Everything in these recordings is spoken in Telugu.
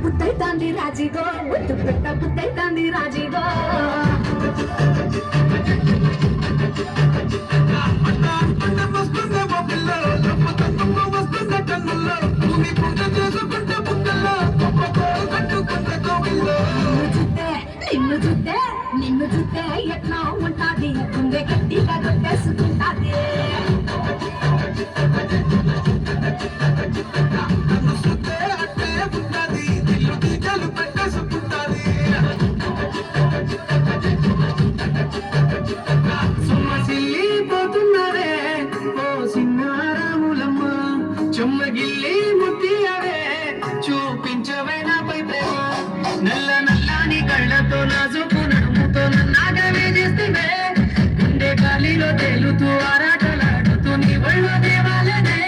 బుద్ధైతాంది రాజీగో ముద్దు పెట్ట బుద్ధైతాంది రాజీగో నిన్ను చూస్తే ఎట్లా ఉంటాది గుండె గట్టిగా కొట్టేసుకుంటాది పోతున్నారే ఓ సింగారాములమ్మ చెమ్మగిల్లి ముత్తియవే చూపించవే నాపై ప్రేమ నల్ల నల్లాని కళ్ళతో నాజుకు నడుముతో నన్నాగవే చేస్తే గుండె గాలిలో తేలుతూ ఆరాటలాడుతూ నీ ఒళ్ళో దేవాలనే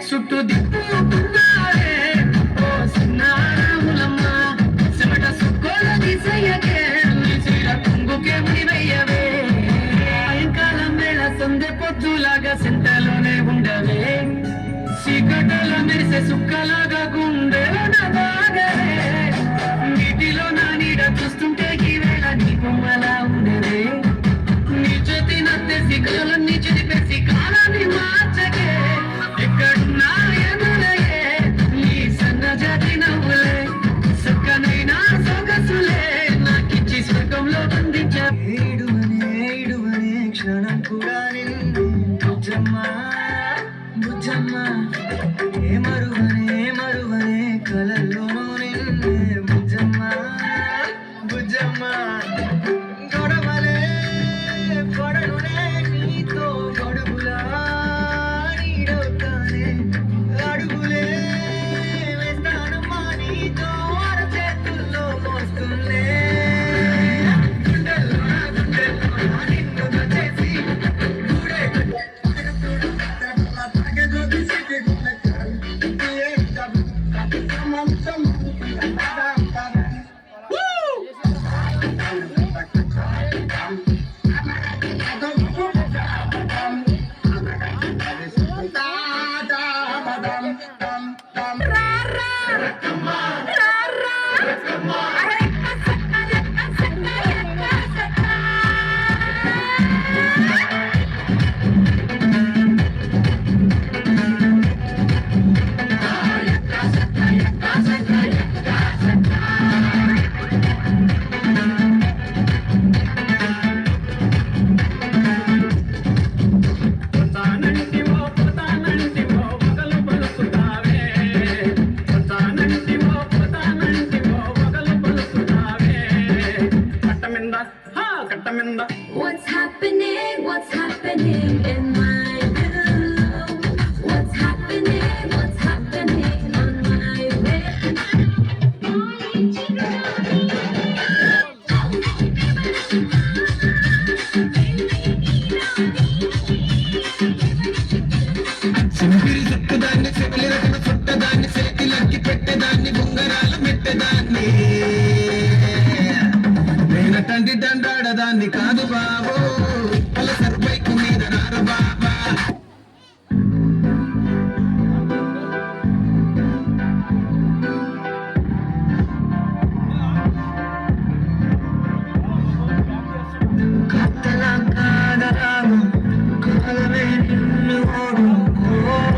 చుట్టూ దిక్కుతున్నారే ఓ సింగారాములమ్మ చెమట సుక్కోల తీసయ్యకే నీ చీర కుంగుకే ముడివయ్యవే సాయంకాలం వేళ సందె పొద్దులాగా సింతలోనే ఉండవే చీకటల మెరిసే సుక్కలాగా గుండెలో నవాగవే నీటిలో నా నీడ చూస్తుంటే ఈ వేళ నీ బొమ్మలా ఉండవే నీ చేతి నత్తేసి కాలాన్ని చెరిపేసి కాలాన్ని మార్చగే ఎక్కడున్నా ఎదురయ్యే నీ సన్నజాతి నవ్వులే సక్కనైనా సొగసులే నాకిచ్చి స్వర్గంలో బంధించే ఏడువనే క్షణం కూడా నిన్ను బుజ్జమ్మా బుజ్జమ్మా ఏ మరువనే కలల్లోనూ నిన్నే బుజ్జమ్మా బుజ్జమ్మా గొడవలే పడనునే నీతో గొడుగులా నీడవుతానే అడుగులే వేస్తానమ్మా నీతో అరచేతుల్లో మోస్తున్నే I'm